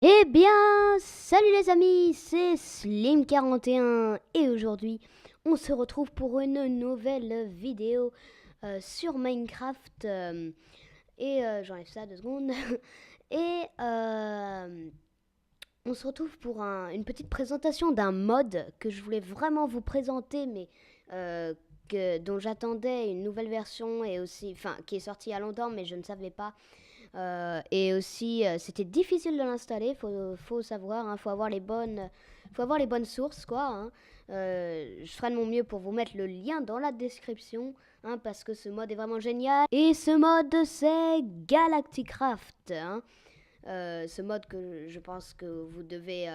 Eh bien, salut les amis, c'est Slim41 et aujourd'hui on se retrouve pour une nouvelle vidéo sur Minecraft j'enlève ça 2 secondes et on se retrouve pour une petite présentation d'un mod que je voulais vraiment vous présenter euh, dont j'attendais une nouvelle version et aussi, enfin qui est sortie à longtemps mais je ne savais pas. Et aussi, c'était difficile de l'installer, faut savoir, hein, faut avoir les bonnes sources, quoi. Hein. Je ferai de mon mieux pour vous mettre le lien dans la description, hein, parce que ce mode est vraiment génial. Et ce mode, c'est Galacticraft. Hein. Ce mode que je pense que vous devez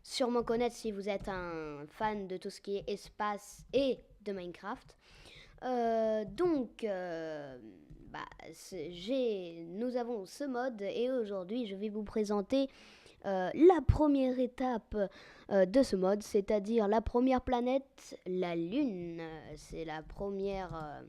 sûrement connaître si vous êtes un fan de tout ce qui est espace et de Minecraft. Donc, bah, nous avons ce mode et aujourd'hui je vais vous présenter la première étape de ce mode, c'est-à-dire la première planète, la Lune. C'est la première...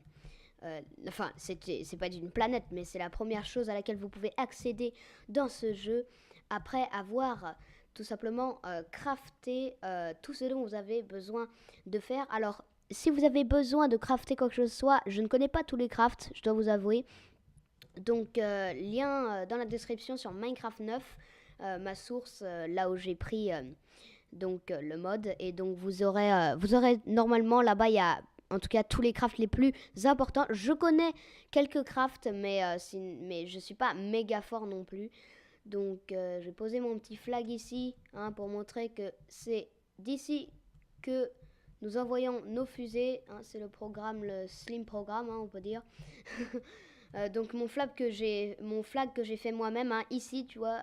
enfin, c'est pas d'une planète, mais c'est la première chose à laquelle vous pouvez accéder dans ce jeu après avoir tout simplement crafté tout ce dont vous avez besoin de faire. Alors, si vous avez besoin de crafter quoi que ce soit, je ne connais pas tous les crafts, je dois vous avouer. Donc, lien dans la description sur Minecraft 9, ma source, là où j'ai pris le mode. Et donc, vous aurez normalement là-bas, il y a en tout cas tous les crafts les plus importants. Je connais quelques crafts, mais je suis pas méga fort non plus. Donc, je vais poser mon petit flag ici hein, pour montrer que c'est d'ici que nous envoyons nos fusées. Hein, c'est le programme, le Slim Programme, hein, on peut dire. Donc mon flag que j'ai fait moi-même hein, ici, tu vois.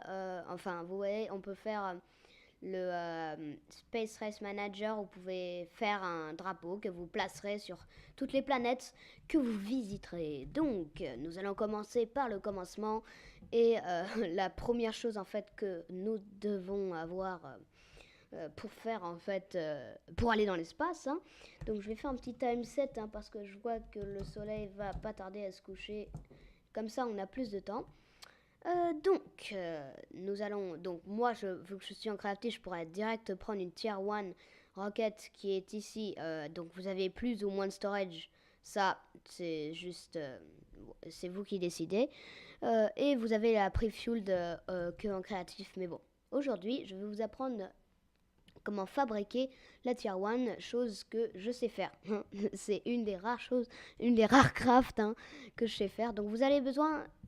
Enfin, vous voyez, on peut faire le Space Race Manager. Vous pouvez faire un drapeau que vous placerez sur toutes les planètes que vous visiterez. Donc, nous allons commencer par le commencement et la première chose en fait que nous devons avoir pour faire en fait pour aller dans l'espace. Hein. Donc je vais faire un petit time set hein, parce que je vois que le soleil va pas tarder à se coucher. Comme ça, on a plus de temps. Nous allons. Donc, moi, vu que je suis en crafty, je pourrais direct prendre une tier 1 rocket qui est ici. Donc, vous avez plus ou moins de storage. Ça, c'est juste. C'est vous qui décidez. Et vous avez la pre-fueled que en créatif. Mais bon, aujourd'hui, je vais vous apprendre comment fabriquer la tier 1, chose que je sais faire. C'est une des rares choses, une des rares crafts hein, que je sais faire. Donc vous allez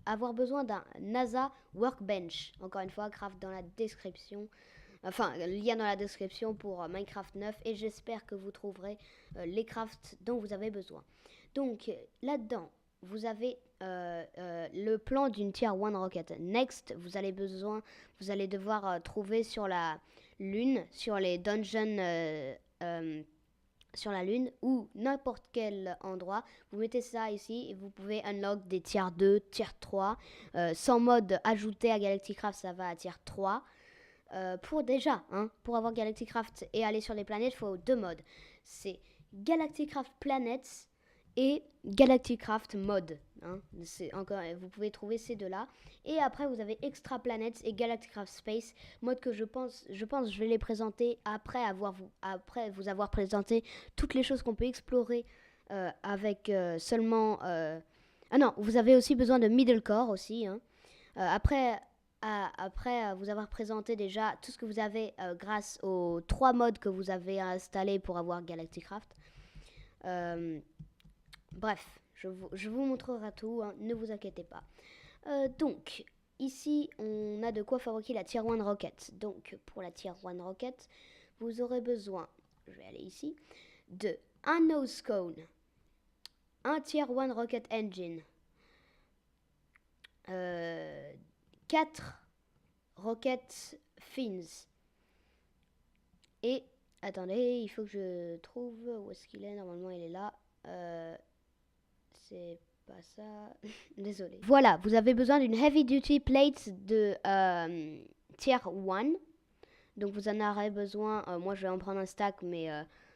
avoir besoin d'un NASA Workbench. Encore une fois, craft dans la description. Enfin, lien dans la description pour Minecraft 9 et j'espère que vous trouverez les crafts dont vous avez besoin. Donc là-dedans, vous avez le plan d'une tier 1 rocket. Next, vous allez devoir trouver sur la lune, sur les dungeons sur la lune ou n'importe quel endroit. Vous mettez ça ici et vous pouvez unlock des tier 2, tier 3. Sans mode ajouté à Galacticraft, ça va à tier 3. Pour avoir Galacticraft et aller sur les planètes, il faut 2 modes. C'est Galacticraft Planets et Galacticraft Mode. Hein. Vous pouvez trouver ces deux-là. Et après, vous avez Extra Planets et Galacticraft Space, mode que je pense je vais les présenter après vous avoir présenté toutes les choses qu'on peut explorer avec seulement... Ah non, vous avez aussi besoin de Middle Core aussi. Hein. Après vous avoir présenté déjà tout ce que vous avez grâce aux 3 modes que vous avez installés pour avoir Galacticraft. Bref, je vous montrerai tout, hein, ne vous inquiétez pas. Donc, ici, on a de quoi fabriquer la tier 1 rocket. Donc, pour la tier 1 rocket, vous aurez besoin, je vais aller ici, de un nose cone, un tier 1 rocket engine, 4 rocket fins. Et, attendez, il faut que je trouve où est-ce qu'il est. Normalement, il est là. C'est pas ça. Désolé. Voilà, vous avez besoin d'une heavy duty plate de tier 1. Donc vous en aurez besoin, moi je vais en prendre un stack, mais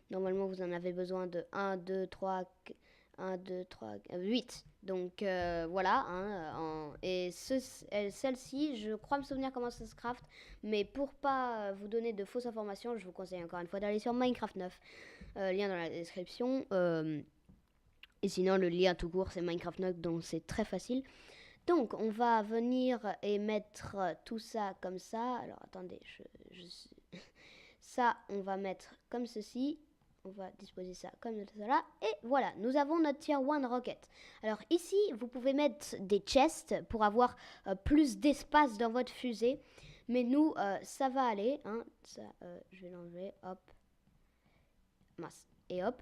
normalement vous en avez besoin de 1, 2, 3, 8. Donc voilà, hein, et celle-ci, je crois me souvenir comment ça se craft, mais pour pas vous donner de fausses informations, je vous conseille encore une fois d'aller sur Minecraft 9, lien dans la description, et sinon le lien tout court c'est Minecraft 9, donc c'est très facile. Donc on va venir et mettre tout ça comme ça, alors attendez, ça on va mettre comme ceci. On va disposer ça comme cela. Et voilà, nous avons notre tier 1 rocket. Alors ici, vous pouvez mettre des chests pour avoir plus d'espace dans votre fusée. Mais nous, ça va aller. Hein. Ça, je vais l'enlever. Hop. Mince. Et hop.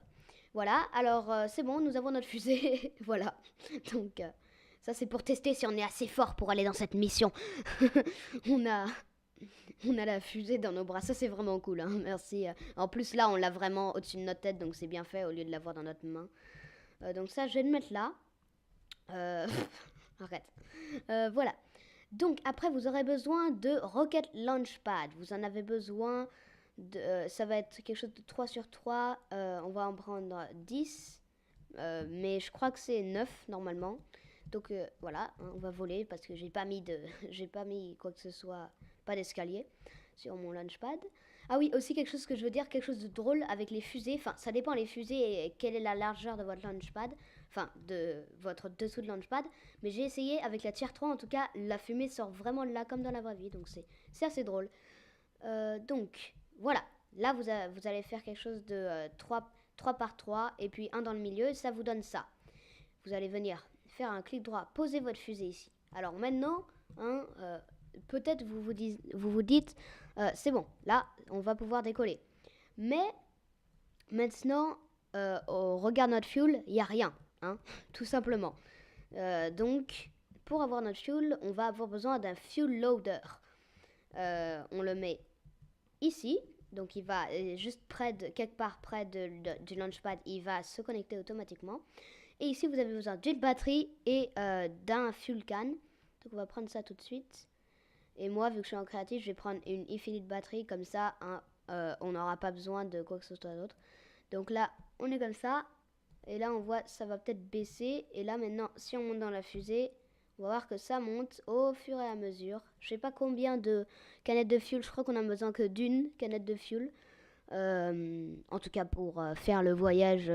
Voilà, alors c'est bon, nous avons notre fusée. Voilà. Donc, ça c'est pour tester si on est assez fort pour aller dans cette mission. on a la fusée dans nos bras, ça c'est vraiment cool, hein. Merci. En plus là, on l'a vraiment au-dessus de notre tête, donc c'est bien fait au lieu de l'avoir dans notre main. Donc ça, je vais le mettre là. Arrête. Voilà. Donc après, vous aurez besoin de Rocket Launchpad. Vous en avez besoin de... ça va être quelque chose de 3 sur 3. On va en prendre 10. Mais je crois que c'est 9 normalement. Donc voilà, hein, on va voler parce que j'ai pas mis quoi que ce soit... Pas d'escalier sur mon launchpad. Ah oui, aussi quelque chose que je veux dire, quelque chose de drôle avec les fusées. Enfin, ça dépend les fusées et quelle est la largeur de votre launchpad. Enfin, de votre dessous de launchpad. Mais j'ai essayé avec la tier 3, en tout cas, la fumée sort vraiment là comme dans la vraie vie. Donc c'est assez drôle. Donc, voilà. Là, vous allez faire quelque chose de 3 par 3 et puis un dans le milieu. Ça vous donne ça. Vous allez venir faire un clic droit, poser votre fusée ici. Alors maintenant, hein, peut-être vous vous dites, c'est bon, là, on va pouvoir décoller. Mais maintenant, on regarde notre fuel, il n'y a rien, hein, tout simplement. Donc, pour avoir notre fuel, on va avoir besoin d'un fuel loader. On le met ici. Donc, il va juste quelque part près du launchpad, il va se connecter automatiquement. Et ici, vous avez besoin d'une batterie et d'un fuel can. Donc, on va prendre ça tout de suite. Et moi, vu que je suis en créatif, je vais prendre une infinite batterie. Comme ça, hein, on n'aura pas besoin de quoi que ce soit d'autre. Donc là, on est comme ça. Et là, on voit, ça va peut-être baisser. Et là, maintenant, si on monte dans la fusée, on va voir que ça monte au fur et à mesure. Je sais pas combien de canettes de fuel. Je crois qu'on a besoin que d'une canette de fuel. En tout cas, pour faire le voyage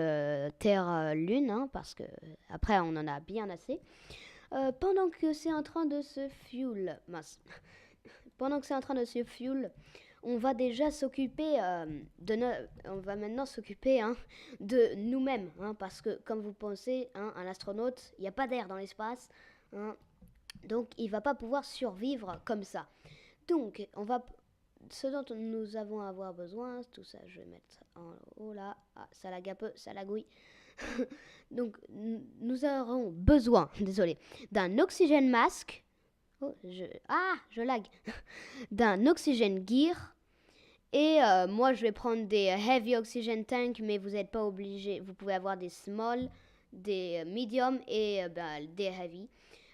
Terre-Lune. Hein, parce que après, on en a bien assez. Pendant que c'est en train de se fuel, pendant que c'est en train de se fuel, on va déjà s'occuper on va maintenant s'occuper de nous-mêmes, hein, parce que comme vous pensez, hein, un astronaute, il n'y a pas d'air dans l'espace, hein, donc il va pas pouvoir survivre comme ça. Donc ce dont nous avons à avoir besoin, tout ça, je vais mettre en haut là, ça lag un peu, ça lagouille. Donc, nous aurons besoin, d'un oxygène masque. Oh, je lag. D'un oxygène gear. Et moi, je vais prendre des heavy oxygen tank, mais vous n'êtes pas obligé. Vous pouvez avoir des small, des medium et des heavy.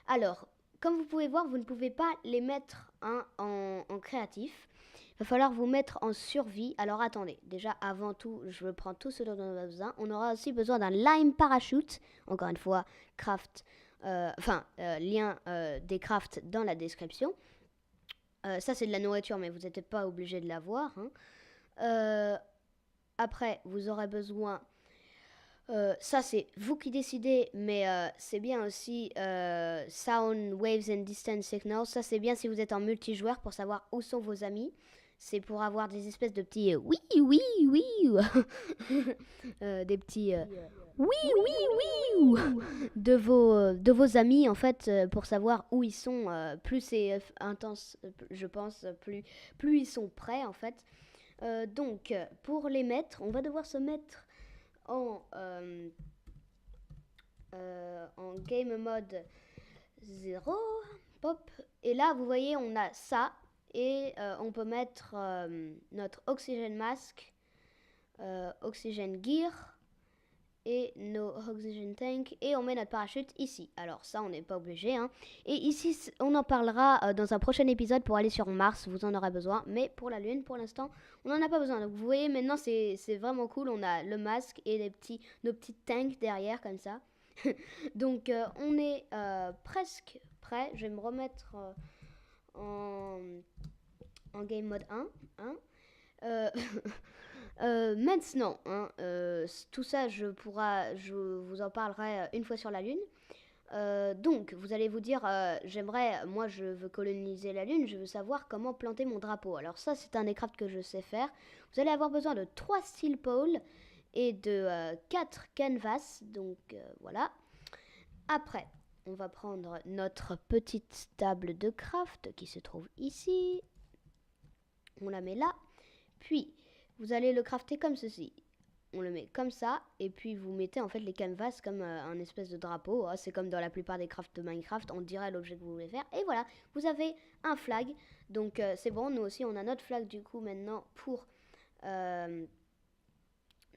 Alors, comme vous pouvez voir, vous ne pouvez pas les mettre en créatif. Il va falloir vous mettre en survie. Alors attendez, déjà avant tout, je prends tout ce dont on a besoin. On aura aussi besoin d'un lime parachute. Encore une fois, lien des crafts dans la description. Ça c'est de la nourriture, mais vous n'êtes pas obligé de l'avoir. Hein. Après, vous aurez besoin... ça c'est vous qui décidez, mais c'est bien aussi Sound, Waves and Distance Signals. Ça c'est bien si vous êtes en multijoueur pour savoir où sont vos amis. C'est pour avoir des espèces de petits oui, des petits oui de vos amis en fait, pour savoir où ils sont. Plus c'est intense, je pense, plus ils sont prêts en fait. Donc pour les mettre, on va devoir se mettre en game mode 0. Pop. Et là, vous voyez, on a ça. Et on peut mettre notre oxygène masque, oxygène gear et nos oxygène tank. Et on met notre parachute ici. Alors ça, on n'est pas obligé. Hein. Et ici, on en parlera dans un prochain épisode pour aller sur Mars. Vous en aurez besoin. Mais pour la Lune, pour l'instant, on n'en a pas besoin. Donc vous voyez, maintenant, c'est vraiment cool. On a le masque et nos petits tanks derrière, comme ça. Donc on est presque prêt. Je vais me remettre en, en game mode 1. Hein. Euh, maintenant, hein, tout ça, je vous en parlerai une fois sur la Lune. Donc, vous allez vous dire, moi je veux coloniser la Lune, je veux savoir comment planter mon drapeau. Alors ça, c'est un aircraft que je sais faire. Vous allez avoir besoin de 3 steel poles et de 4 canvas, donc voilà. Après, on va prendre notre petite table de craft qui se trouve ici. On la met là. Puis, vous allez le crafter comme ceci. On le met comme ça, et puis vous mettez en fait les canvas comme un espèce de drapeau. C'est comme dans la plupart des crafts de Minecraft, on dirait l'objet que vous voulez faire. Et voilà, vous avez un flag. Donc c'est bon, nous aussi on a notre flag du coup maintenant pour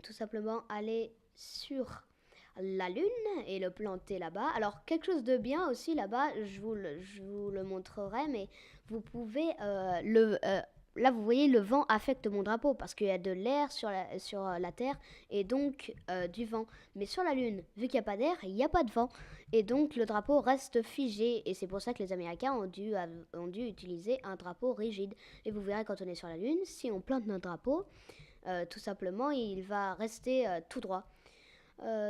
tout simplement aller sur la Lune et le planter là-bas. Alors quelque chose de bien aussi là-bas, je vous le montrerai, mais vous pouvez là, vous voyez, le vent affecte mon drapeau parce qu'il y a de l'air sur la Terre et donc du vent. Mais sur la Lune, vu qu'il n'y a pas d'air, il n'y a pas de vent. Et donc le drapeau reste figé. Et c'est pour ça que les Américains ont dû utiliser un drapeau rigide. Et vous verrez quand on est sur la Lune, si on plante notre drapeau, tout simplement, il va rester tout droit.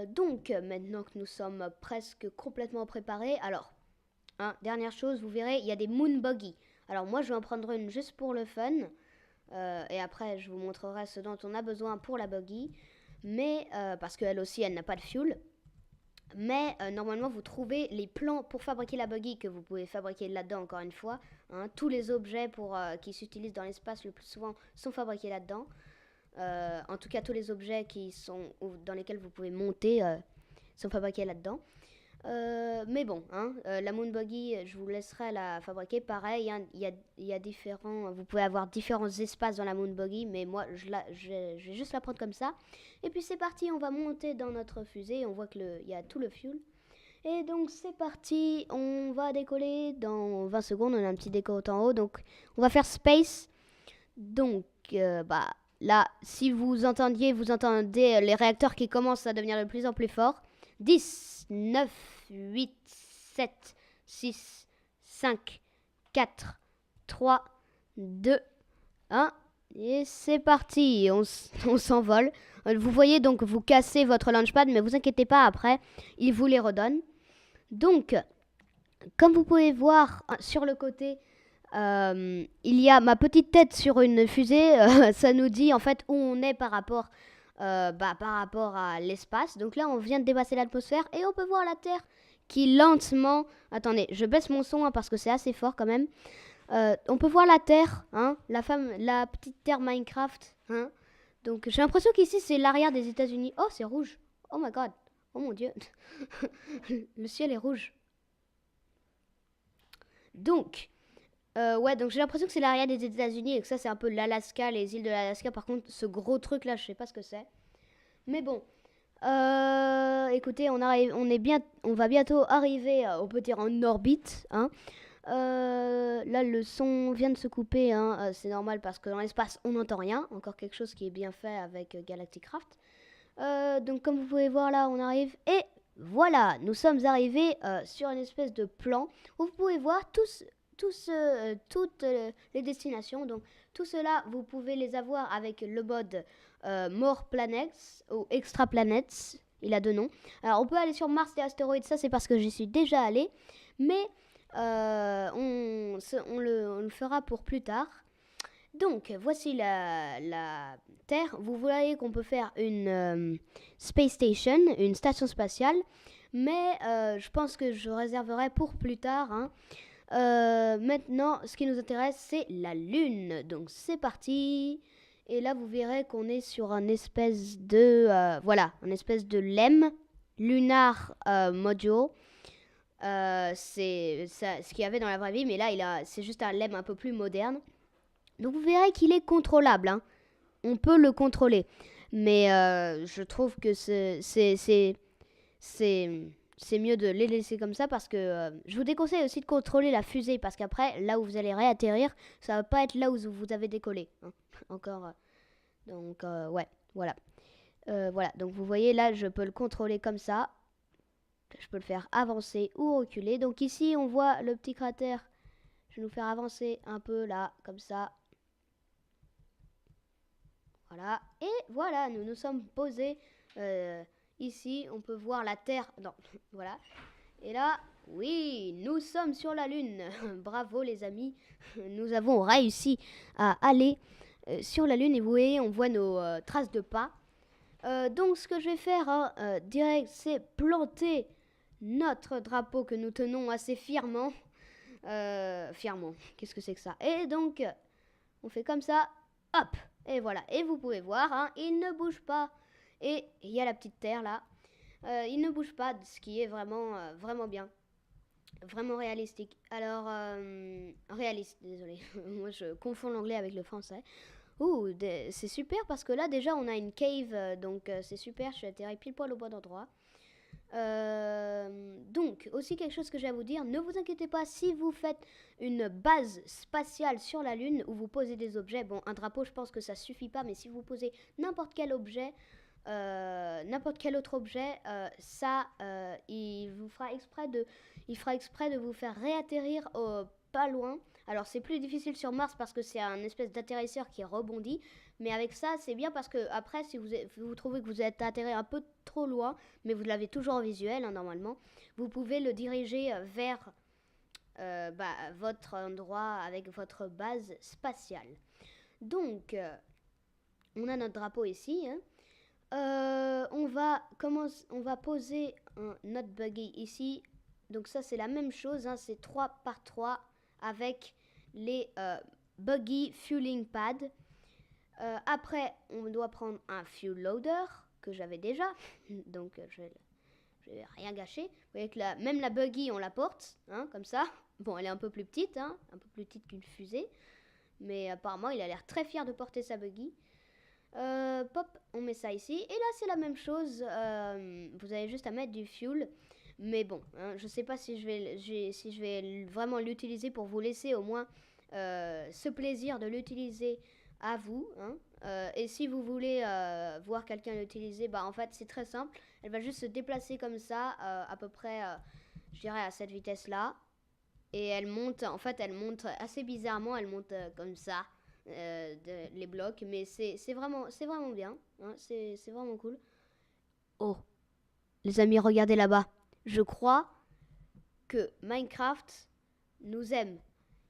Donc, maintenant que nous sommes presque complètement préparés, alors, dernière chose, vous verrez, il y a des moon buggy. Alors moi, je vais en prendre une juste pour le fun. Et après, je vous montrerai ce dont on a besoin pour la buggy. Mais, parce qu'elle aussi, elle n'a pas de fuel. Mais normalement, vous trouvez les plans pour fabriquer la buggy que vous pouvez fabriquer là-dedans, encore une fois. Tous les objets qui s'utilisent dans l'espace le plus souvent sont fabriqués là-dedans. En tout cas, tous les objets dans lesquels vous pouvez monter sont fabriqués là-dedans. Mais bon, la Moon Buggy, je vous laisserai la fabriquer. Pareil, il y a différents. Vous pouvez avoir différents espaces dans la Moon Buggy, mais moi, je vais juste la prendre comme ça. Et puis c'est parti, on va monter dans notre fusée. On voit qu'il y a tout le fuel. Et donc c'est parti, on va décoller dans 20 secondes. On a un petit décolle en haut, donc on va faire space. Donc, là, si vous entendez les réacteurs qui commencent à devenir de plus en plus forts. 10, 9, 8, 7, 6, 5, 4, 3, 2, 1. Et c'est parti, on s'envole. Vous voyez donc, vous cassez votre launchpad, mais vous inquiétez pas, après, il vous les redonne. Donc, comme vous pouvez voir sur le côté, il y a ma petite tête sur une fusée. Ça nous dit en fait où on est par rapport à l'espace. Donc là, on vient de dépasser l'atmosphère et on peut voir la Terre qui lentement... Attendez, je baisse mon son parce que c'est assez fort quand même. On peut voir la Terre, la petite Terre Minecraft. Donc j'ai l'impression qu'ici c'est l'arrière des États-Unis. Oh, c'est rouge. Oh my god. Oh mon dieu. Le ciel est rouge. Donc, donc j'ai l'impression que c'est l'arrière des États-Unis et que ça c'est un peu l'Alaska, les îles de l'Alaska. Par contre, ce gros truc là, je sais pas ce que c'est. Mais bon, écoutez, on va bientôt arriver, on peut dire en orbite. Là, le son vient de se couper, c'est normal parce que dans l'espace, on n'entend rien. Encore quelque chose qui est bien fait avec Galacticraft. Donc, comme vous pouvez voir là, on arrive et voilà, nous sommes arrivés sur une espèce de plan où vous pouvez voir toutes les destinations. Donc, tout cela, vous pouvez les avoir avec le mode More Planets ou Extra Planets. Il a deux noms. Alors, on peut aller sur Mars et astéroïdes, ça c'est parce que j'y suis déjà allé. Mais on le fera pour plus tard. Donc, voici la Terre. Vous voyez qu'on peut faire une Space Station, une station spatiale. Mais je pense que je réserverai pour plus tard. Maintenant, ce qui nous intéresse, c'est la Lune. Donc, c'est parti. Et là, vous verrez qu'on est sur un espèce de... un espèce de LEM, Lunar Module. C'est ce qu'il y avait dans la vraie vie, mais là, c'est juste un LEM un peu plus moderne. Donc, vous verrez qu'il est contrôlable. On peut le contrôler. Mais je trouve que c'est mieux de les laisser comme ça parce que je vous déconseille aussi de contrôler la fusée parce qu'après, là où vous allez réatterrir, ça va pas être là où vous avez décollé. Encore. Donc, ouais, voilà. Voilà, donc vous voyez là, je peux le contrôler comme ça. Je peux le faire avancer ou reculer. Donc ici, on voit le petit cratère. Je vais nous faire avancer un peu là, comme ça. Voilà. Et voilà, nous nous sommes posés. Ici, on peut voir la Terre. Non, voilà. Et là, oui, nous sommes sur la Lune. Bravo les amis. Nous avons réussi à aller sur la Lune. Et vous voyez, on voit nos traces de pas. Donc ce que je vais faire direct, c'est planter notre drapeau que nous tenons assez fièrement. Fièrement, qu'est-ce que c'est que ça? Et donc, on fait comme ça, hop, et voilà. Et vous pouvez voir, hein, il ne bouge pas. Et il y a la petite terre là. Il ne bouge pas, ce qui est vraiment, vraiment bien. Vraiment réalistique. Alors, réaliste, désolé. Moi, je confonds l'anglais avec le français. Ouh, c'est super parce que là, déjà, on a une cave. Donc, c'est super. Je suis atterri pile poil au bon endroit. Donc, aussi quelque chose que j'ai à vous dire, ne vous inquiétez pas si vous faites une base spatiale sur la Lune où vous posez des objets. Bon, un drapeau, je pense que ça suffit pas, mais si vous posez n'importe quel objet, n'importe quel autre objet, il fera exprès de vous faire réatterrir pas loin. Alors c'est plus difficile sur Mars parce que c'est un espèce d'atterrisseur qui rebondit, mais avec ça c'est bien parce que après si vous trouvez que vous êtes atterri un peu trop loin, mais vous l'avez toujours en visuel hein, normalement, vous pouvez le diriger vers votre endroit avec votre base spatiale. Donc on a notre drapeau ici. Hein. On va poser notre buggy ici. Donc ça c'est la même chose, hein, c'est 3 par 3 avec les buggy fueling pads. Après on doit prendre un fuel loader que j'avais déjà. Donc je vais rien gâcher. Vous voyez que même la buggy on la porte, hein, comme ça. Bon elle est un peu plus petite, hein, un peu plus petite qu'une fusée. Mais apparemment il a l'air très fier de porter sa buggy. Pop, on met ça ici. Et là, c'est la même chose. Vous avez juste à mettre du fuel. Mais bon, hein, je sais pas si je vais vraiment l'utiliser pour vous laisser au moins ce plaisir de l'utiliser à vous. Hein. Et si vous voulez voir quelqu'un l'utiliser, bah en fait, c'est très simple. Elle va juste se déplacer comme ça, à peu près, je dirais, à cette vitesse-là. Et elle monte assez bizarrement. Elle monte comme ça. Les blocs, mais c'est vraiment bien, hein, c'est vraiment cool. Oh, les amis, regardez là-bas. Je crois que Minecraft nous aime.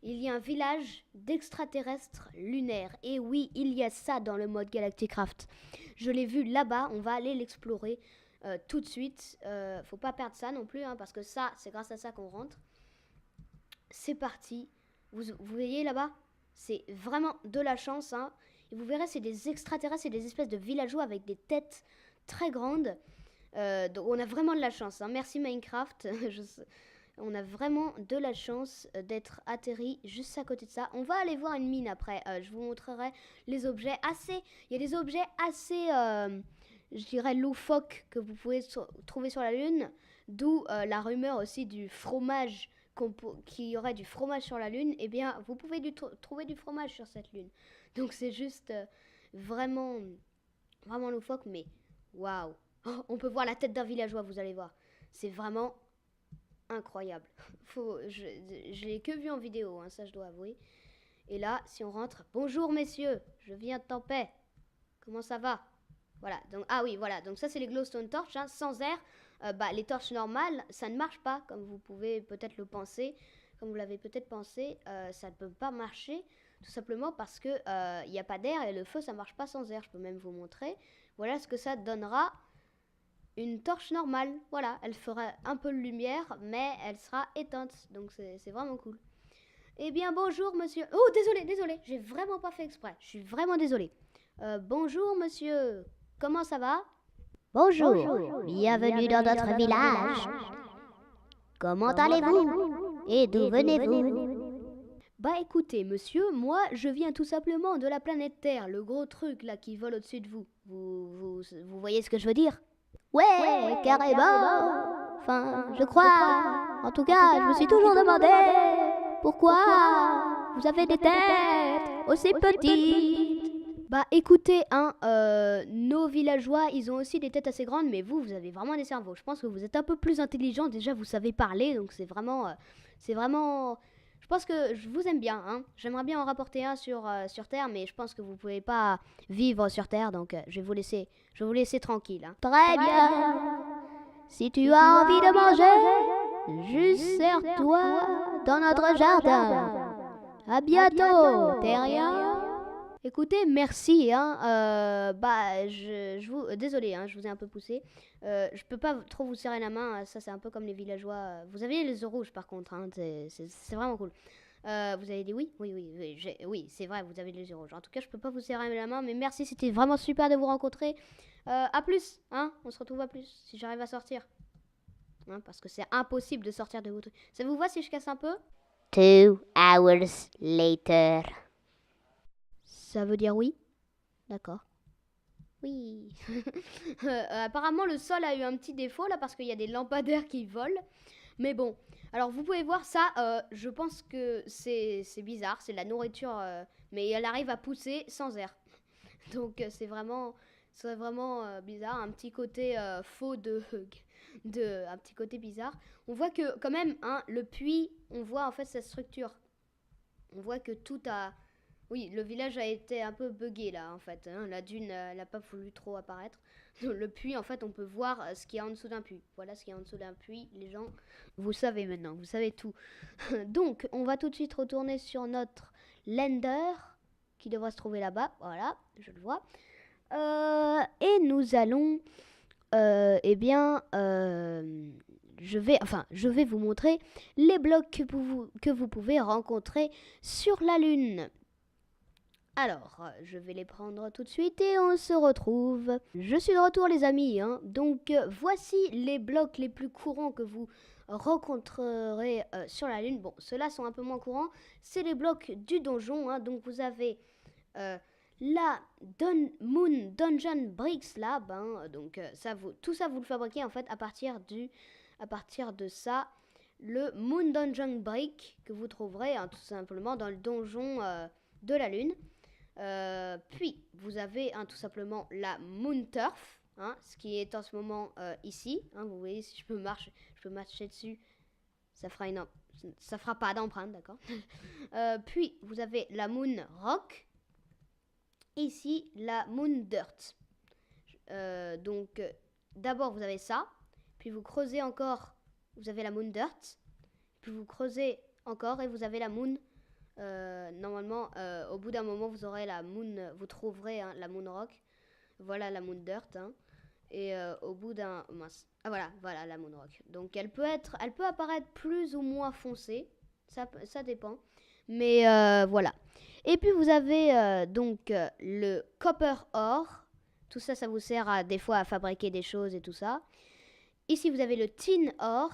Il y a un village d'extraterrestres lunaires. Et oui, il y a ça dans le mode Galacticraft. Je l'ai vu là-bas, on va aller l'explorer tout de suite. Faut pas perdre ça non plus, hein, parce que ça, c'est grâce à ça qu'on rentre. C'est parti. Vous voyez là-bas ? C'est vraiment de la chance. Hein. Et vous verrez, c'est des extraterrestres, c'est des espèces de villageois avec des têtes très grandes. Donc on a vraiment de la chance. Hein. Merci Minecraft. On a vraiment de la chance d'être atterri juste à côté de ça. On va aller voir une mine après. Je vous montrerai les objets assez... Il y a des objets assez, je dirais, loufoques que vous pouvez trouver sur la Lune. D'où la rumeur aussi du fromage... qu'il y aurait du fromage sur la Lune, eh bien, vous pouvez trouver du fromage sur cette Lune. Donc, c'est juste vraiment loufoque, mais waouh! Oh, on peut voir la tête d'un villageois, vous allez voir. C'est vraiment incroyable. Je l'ai que vu en vidéo, hein, ça je dois avouer. Et là, si on rentre, bonjour messieurs, je viens de Tempête. Comment ça va? Voilà, donc, ah oui, voilà, donc ça c'est les glowstone torches, hein, sans air. Les torches normales, ça ne marche pas, comme vous pouvez peut-être le penser, comme vous l'avez peut-être pensé, ça ne peut pas marcher, tout simplement parce que il n'y a pas d'air et le feu ça marche pas sans air. Je peux même vous montrer. Voilà ce que ça donnera. Une torche normale, voilà, elle fera un peu de lumière, mais elle sera éteinte, donc c'est vraiment cool. Eh bien bonjour monsieur. Oh désolé, j'ai vraiment pas fait exprès. Je suis vraiment désolée. Bonjour monsieur. Comment ça va? Bonjour, bienvenue dans notre village. Comment allez-vous? Et d'où venez-vous? Bah écoutez, monsieur, moi je viens tout simplement de la planète Terre, le gros truc là qui vole au-dessus de vous. Vous voyez ce que je veux dire? Ouais, carrément. Enfin, je crois. En tout cas, je me suis toujours demandé pourquoi vous avez des têtes aussi petites. Bah écoutez, hein, nos villageois, ils ont aussi des têtes assez grandes, mais vous avez vraiment des cerveaux. Je pense que vous êtes un peu plus intelligents. Déjà, vous savez parler, donc c'est vraiment. Je pense que je vous aime bien, hein. J'aimerais bien en rapporter un sur Terre, mais je pense que vous pouvez pas vivre sur Terre, donc je vais vous laisser tranquille, hein. Très bien. Si tu as envie de manger, juste serre-toi dans notre jardin. À bientôt, terrien. Écoutez, merci, hein. Désolé, hein, je vous ai un peu poussé. Je peux pas trop vous serrer la main. Ça, c'est un peu comme les villageois. Vous avez les yeux rouges, par contre, hein. C'est vraiment cool. Vous avez dit oui? Oui, c'est vrai, vous avez les yeux rouges. En tout cas, je peux pas vous serrer la main, mais merci, c'était vraiment super de vous rencontrer. À plus, hein. On se retrouve à plus, si j'arrive à sortir. Hein, parce que c'est impossible de sortir de votre... Ça vous va si je casse un peu? 2 hours later. Ça veut dire oui? D'accord. Oui. Apparemment, le sol a eu un petit défaut là parce qu'il y a des lampadaires qui volent. Mais bon, alors vous pouvez voir ça. Je pense que c'est bizarre, c'est de la nourriture, mais elle arrive à pousser sans air. Donc c'est vraiment bizarre, un petit côté faux un petit côté bizarre. On voit que quand même, hein, le puits, on voit en fait sa structure. On voit que tout a... Oui, le village a été un peu buggé là en fait, hein. La dune, elle n'a pas voulu trop apparaître. Le puits, en fait, on peut voir ce qu'il y a en dessous d'un puits. Voilà ce qu'il y a en dessous d'un puits, les gens. Vous savez maintenant, vous savez tout. Donc, on va tout de suite retourner sur notre Lender, qui devrait se trouver là-bas. Voilà, je le vois. Et nous allons, je vais vous montrer les blocs que vous pouvez rencontrer sur la Lune. Alors, je vais les prendre tout de suite et on se retrouve. Je suis de retour les amis, hein. Donc voici les blocs les plus courants que vous rencontrerez sur la Lune. Bon, ceux-là sont un peu moins courants. C'est les blocs du donjon, hein. Donc vous avez la Moon Dungeon Bricks Lab, hein. Donc tout ça vous le fabriquez en fait à partir de ça. Le Moon Dungeon Brick que vous trouverez, hein, tout simplement dans le donjon de la Lune. Puis, vous avez tout simplement la Moon Turf, hein, ce qui est en ce moment ici. Hein, vous voyez, si je peux marcher dessus, ça fera pas d'empreinte, d'accord. Puis, vous avez la Moon Rock. Ici, la Moon Dirt. D'abord, vous avez ça. Puis, vous creusez encore, vous avez la Moon Dirt. Puis, vous creusez encore et vous avez la Moon normalement, au bout d'un moment, vous aurez vous trouverez la Moon Rock. Voilà la Moon Dirt. Hein. Et au bout d'un... Mince. Ah voilà la Moon Rock. Donc elle peut apparaître plus ou moins foncée. Ça dépend. Mais voilà. Et puis vous avez le Copper Ore. Tout ça, ça vous sert des fois à fabriquer des choses et tout ça. Ici, vous avez le Tin Ore.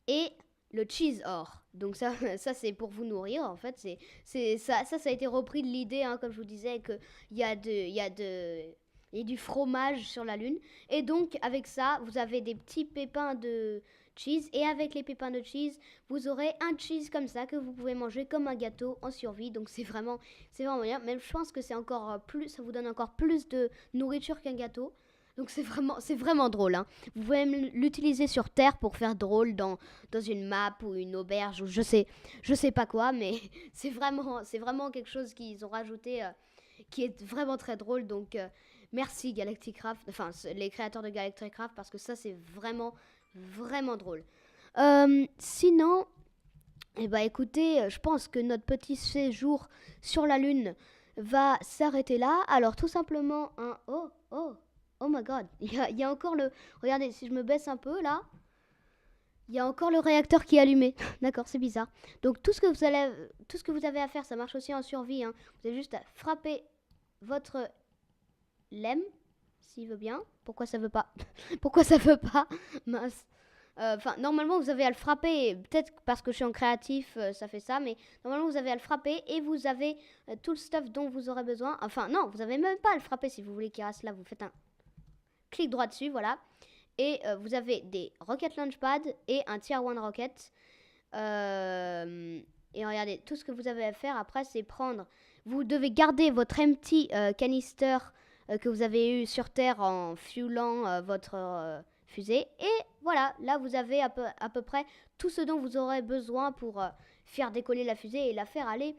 Et le cheese ore. Donc ça c'est pour vous nourrir en fait. Ça a été repris de l'idée, hein, comme je vous disais, qu'il y a du fromage sur la Lune. Et donc avec ça, vous avez des petits pépins de cheese. Et avec les pépins de cheese, vous aurez un cheese comme ça que vous pouvez manger comme un gâteau en survie. Donc c'est vraiment bien. Même je pense que c'est encore plus, ça vous donne encore plus de nourriture qu'un gâteau. Donc c'est vraiment drôle, hein. Vous pouvez même l'utiliser sur Terre pour faire drôle dans une map ou une auberge ou je sais pas quoi, mais c'est vraiment quelque chose qu'ils ont rajouté qui est vraiment très drôle. Donc merci Galacticraft, enfin les créateurs de Galacticraft parce que ça c'est vraiment drôle. Sinon, écoutez, je pense que notre petit séjour sur la Lune va s'arrêter là. Alors tout simplement Oh my god, il y a encore le... Regardez, si je me baisse un peu, là, il y a encore le réacteur qui est allumé. D'accord, c'est bizarre. Donc, tout ce que vous avez à faire, ça marche aussi en survie. Hein. Vous avez juste à frapper votre lemme, s'il veut bien. Pourquoi ça veut pas Pourquoi ça veut pas Mince. Normalement, vous avez à le frapper. Peut-être parce que je suis en créatif, ça fait ça. Mais normalement, vous avez à le frapper et vous avez tout le stuff dont vous aurez besoin. Enfin, non, vous avez même pas à le frapper si vous voulez qu'il reste là. Vous faites un clic droit dessus, voilà. Et vous avez des Rocket Launchpad et un Tier 1 Rocket. Et regardez, tout ce que vous avez à faire après, c'est prendre vous devez garder votre empty canister que vous avez eu sur Terre en fuelant votre fusée. Et voilà, là vous avez à peu près tout ce dont vous aurez besoin pour faire décoller la fusée et la faire aller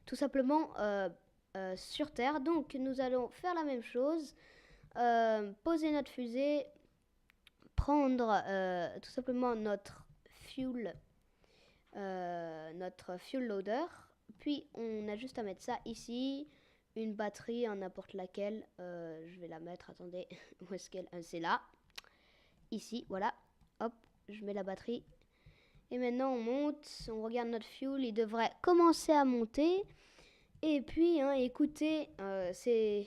tout simplement sur Terre. Donc nous allons faire la même chose, poser notre fusée, prendre tout simplement notre fuel loader, puis on a juste à mettre ça ici, une batterie, n'importe laquelle, je vais la mettre, attendez, où est-ce qu'elle, c'est là, ici, voilà, hop, je mets la batterie, et maintenant on monte, on regarde notre fuel, il devrait commencer à monter, et puis, écoutez, c'est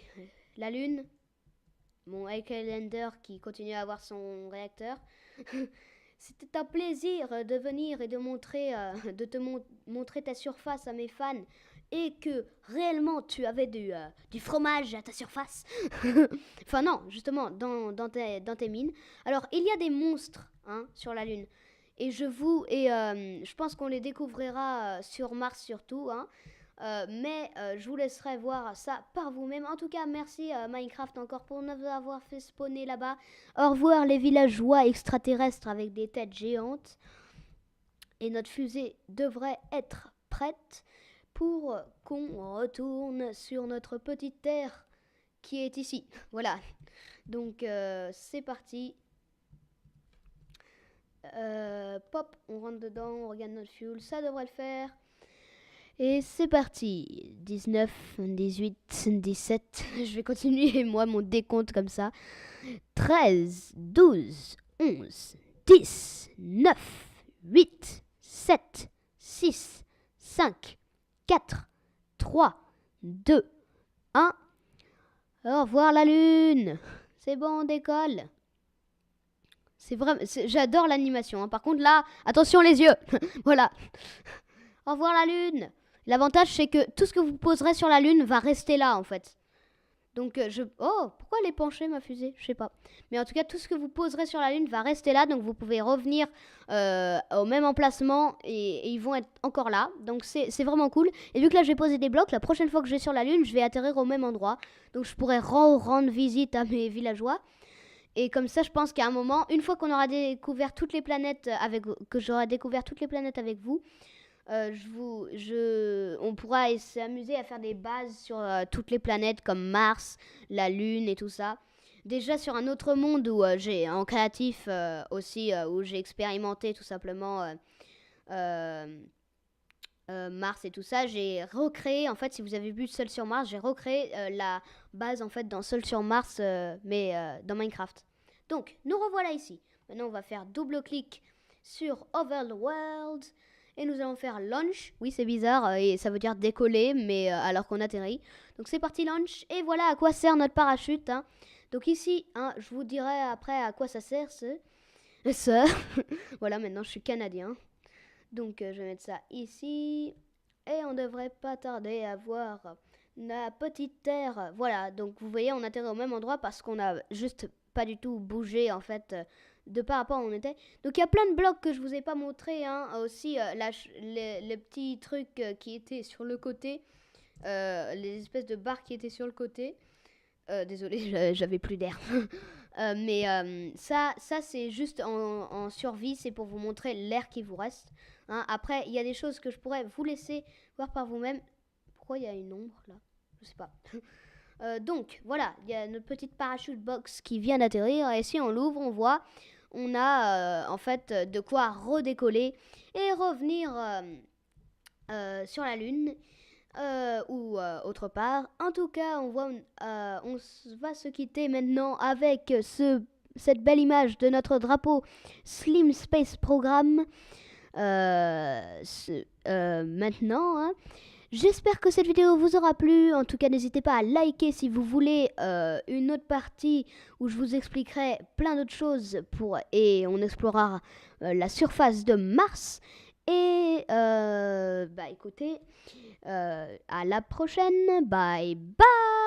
la Lune, mon Highlander qui continue à avoir son réacteur. C'était un plaisir de venir et de montrer, montrer ta surface à mes fans et que réellement tu avais du fromage à ta surface. Enfin non, justement, dans tes mines. Alors, il y a des monstres sur la Lune. Et je pense qu'on les découvrira sur Mars surtout, mais je vous laisserai voir ça par vous-même. En tout cas, merci Minecraft encore pour nous avoir fait spawner là-bas. Au revoir les villageois extraterrestres avec des têtes géantes. Et notre fusée devrait être prête pour qu'on retourne sur notre petite terre qui est ici. Voilà. Donc c'est parti. Pop, on rentre dedans, on regarde notre fuel, ça devrait le faire. Et c'est parti, 19, 18, 17, je vais continuer moi mon décompte comme ça. 13, 12, 11, 10, 9, 8, 7, 6, 5, 4, 3, 2, 1. Au revoir la lune. C'est bon, on décolle. C'est vraiment, j'adore l'animation. Par contre là, attention les yeux. Voilà. Au revoir la lune. L'avantage, c'est que tout ce que vous poserez sur la Lune va rester là, en fait. Donc, oh, pourquoi elle est penchée, ma fusée? Je sais pas. Mais en tout cas, tout ce que vous poserez sur la Lune va rester là. Donc, vous pouvez revenir au même emplacement et ils vont être encore là. Donc, c'est vraiment cool. Et vu que là, j'ai posé des blocs, la prochaine fois que je vais sur la Lune, je vais atterrir au même endroit. Donc, je pourrai rendre visite à mes villageois. Et comme ça, je pense qu'à un moment, une fois qu'on aura découvert toutes les planètes que j'aurai découvert toutes les planètes avec vous, on pourra s'amuser à faire des bases sur toutes les planètes comme Mars, la Lune et tout ça. Déjà sur un autre monde où j'ai en créatif aussi, où j'ai expérimenté tout simplement Mars et tout ça, j'ai recréé, en fait, si vous avez vu Seul sur Mars, j'ai recréé la base en fait dans Seul sur Mars, mais dans Minecraft. Donc, nous revoilà ici. Maintenant, on va faire double-clic sur Overworld. Et nous allons faire launch. Oui, c'est bizarre et ça veut dire décoller, mais alors qu'on atterrit. Donc c'est parti launch. Et voilà à quoi sert notre parachute. Donc ici, je vous dirai après à quoi ça sert ça. Voilà, maintenant je suis canadien. Donc je vais mettre ça ici. Et on devrait pas tarder à voir la petite terre. Voilà, donc vous voyez, on atterrit au même endroit parce qu'on a juste pas du tout bougé en fait de par rapport à où on était. Donc il y a plein de blocs que je vous ai pas montré, aussi les petits trucs qui étaient sur le côté, les espèces de barres qui étaient sur le côté. Désolée, j'avais plus d'air. Mais ça c'est juste en survie, c'est pour vous montrer l'air qui vous reste. Après, il y a des choses que je pourrais vous laisser voir par vous-même. Pourquoi il y a une ombre là? Je sais pas. Donc voilà, il y a notre petite parachute box qui vient d'atterrir et si on l'ouvre, on voit, on a en fait de quoi redécoller et revenir sur la Lune ou autre part. En tout cas, on voit, on va se quitter maintenant avec cette belle image de notre drapeau Slim Space Program. Maintenant, j'espère que cette vidéo vous aura plu. En tout cas, n'hésitez pas à liker si vous voulez une autre partie où je vous expliquerai plein d'autres choses et on explorera la surface de Mars. Et écoutez, à la prochaine. Bye bye.